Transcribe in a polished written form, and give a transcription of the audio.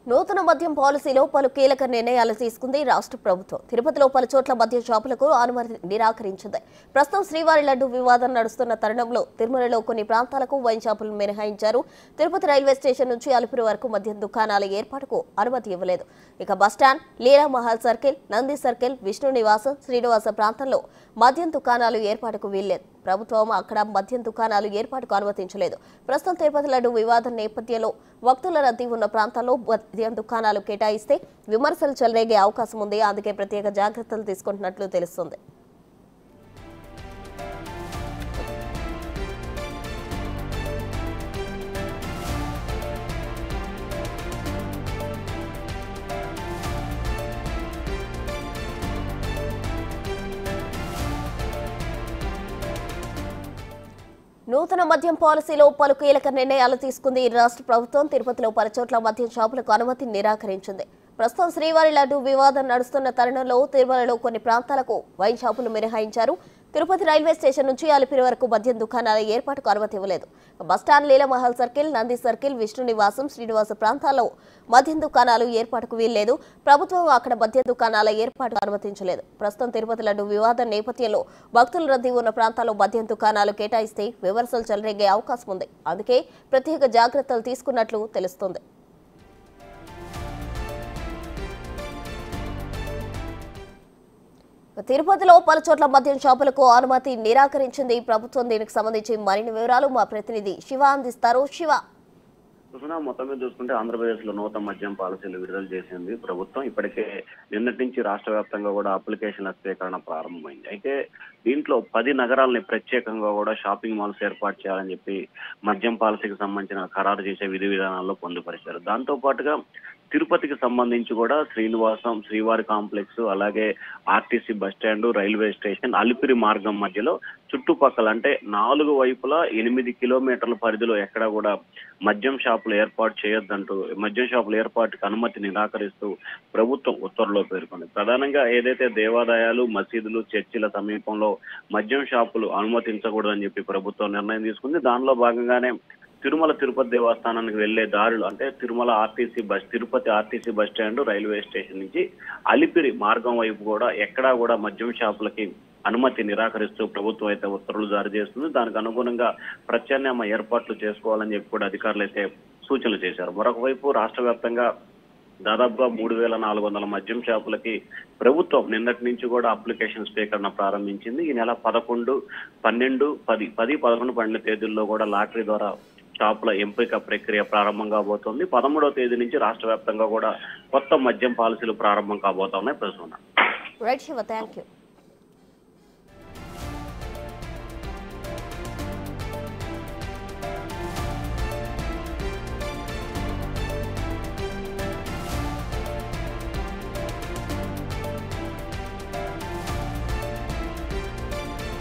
నూతన మద్యం పాలసీలో పలు కీలక నిర్ణయాలు తీసుకుంది రాష్ట్ర ప్రభుత్వం. తిరుపతిలో పలు చోట్ల మద్యం షాపులకు అనుమతి నిరాకరించింది. ప్రస్తుతం శ్రీవారి లడ్డు వివాదం నడుస్తున్న తరుణంలో తిరుమలలో కొన్ని ప్రాంతాలకు వైన్ షాపులు మినహాయించారు. తిరుపతి రైల్వే స్టేషన్ నుంచి అలిపిరి వరకు మద్యం దుకాణాల ఏర్పాటుకు అనుమతి ఇవ్వలేదు. ఇక బస్టాండ్, లీలా మహల్ సర్కిల్, నంది సర్కిల్, విష్ణు నివాసం, శ్రీనివాస ప్రాంతంలో మద్యం దుకాణాలు ఏర్పాటుకు వీల్లేదు. ప్రభుత్వం అక్కడ మద్యం దుకాణాలు ఏర్పాటుకు అనుమతించలేదు. ప్రస్తుతం తిరుపతి లడ్డు వివాదం నేపథ్యంలో భక్తుల రద్దీ ఉన్న ప్రాంతాల్లో మద్యం దుకాణాలు కేటాయిస్తే విమర్శలు చెలరేగే అవకాశం ఉంది. అందుకే ప్రత్యేక జాగ్రత్తలు తీసుకుంటున్నట్లు తెలుస్తుంది. నూతన మద్యం పాలసీలో పలు కీలక నిర్ణయాలు తీసుకుంది రాష్ట్ర ప్రభుత్వం. తిరుపతిలో పలు చోట్ల మద్యం షాపులకు అనుమతి నిరాకరించింది. ప్రస్తుతం శ్రీవారి లడ్డు వివాదం నడుస్తున్న తరుణంలో తిరుమలలో కొన్ని ప్రాంతాలకు వైన్ షాపులు మినహాయించారు. తిరుపతి రైల్వే స్టేషన్ నుంచి అలిపిరి వరకు మద్యం దుకాణాల ఏర్పాటుకు అనుమతి ఇవ్వలేదు. బస్టాండ్, లీలా మహల్ సర్కిల్, నంది సర్కిల్, విష్ణు నివాసం, శ్రీనివాస ప్రాంతాల్లో మద్యం దుకాణాలు ఏర్పాటుకు వీల్లేదు. ప్రభుత్వం అక్కడ మద్యం దుకాణాల ఏర్పాటుకు అనుమతించలేదు. ప్రస్తుతం తిరుపతి లడ్డు వివాదం నేపథ్యంలో భక్తుల రద్దీ ఉన్న ప్రాంతాల్లో మద్యం దుకాణాలు కేటాయిస్తే విమర్శలు చెలరేగే అవకాశం ఉంది. అందుకే ప్రత్యేక జాగ్రత్తలు తీసుకున్నట్లు తెలుస్తోంది. తిరుపతిలో పలు చోట్ల మద్యం షాపులకు అనుమతి నిరాకరించింది ప్రభుత్వం. దీనికి సంబంధించి మరిన్ని వివరాలు మా ప్రతినిధి శివ అందిస్తారు. శివ, మొత్తం మీద చూసుకుంటే ఆంధ్రప్రదేశ్ లో నూతన మద్యం పాలసీలు విడుదల చేసింది ప్రభుత్వం. ఇప్పటికే నిన్నటి నుంచి రాష్ట్ర వ్యాప్తంగా కూడా అప్లికేషన్ల స్వీకరణ ప్రారంభమైంది. అయితే దీంట్లో 10 నగరాలని ప్రత్యేకంగా కూడా షాపింగ్ మాల్స్ ఏర్పాటు చేయాలని చెప్పి మద్యం పాలసీకి సంబంధించిన ఖరారు చేసే విధి విధానాల్లో పొందుపరిచారు. దాంతో పాటుగా తిరుపతికి సంబంధించి కూడా శ్రీనివాసం, శ్రీవారి కాంప్లెక్స్, అలాగే RTC bus stand, railway station, Alipiri మార్గం మధ్యలో చుట్టుపక్కల అంటే 4 వైపులా 8 కిలోమీటర్ల పరిధిలో ఎక్కడా కూడా మద్యం షాపులు ఏర్పాటు చేయొద్దంటూ మద్యం షాపుల ఏర్పాటుకు అనుమతి నిరాకరిస్తూ ప్రభుత్వం ఉత్తర్వులో పేర్కొంది. ప్రధానంగా ఏదైతే దేవాలయాలు, మసీదులు, చర్చిల సమీపంలో మద్యం షాపులు అనుమతించకూడదని చెప్పి ప్రభుత్వం నిర్ణయం తీసుకుంది. దానిలో భాగంగానే తిరుపతి దేవస్థానానికి వెళ్లే దారులు అంటే Tirupati RTC bus stand, railway station నుంచి అలిపిరి మార్గం వైపు కూడా ఎక్కడా కూడా మద్యం షాపులకి అనుమతి నిరాకరిస్తూ ప్రభుత్వం అయితే ఉత్తర్వులు జారీ చేస్తుంది. దానికి అనుగుణంగా ప్రత్యామ్నాయ ఏర్పాట్లు చేసుకోవాలని చెప్పి కూడా అధికారులు అయితే సూచనలు చేశారు. మరొక వైపు రాష్ట్ర వ్యాప్తంగా దాదాపుగా 3400 మద్యం షాపులకి ప్రభుత్వం నిన్నటి నుంచి కూడా అప్లికేషన్ స్వీకరణ ప్రారంభించింది. ఈ నెల 11, 12, 10, 11, 12 తేదీల్లో కూడా లాటరీ ద్వారా షాపుల ఎంపిక ప్రక్రియ ప్రారంభం కాబోతోంది. 13వ తేదీ నుంచి రాష్ట్ర వ్యాప్తంగా కూడా కొత్త మద్యం పాలసీలు ప్రారంభం కాబోతున్నాయి. ప్రస్తుతం రైట్ శివ, థాంక్యూ.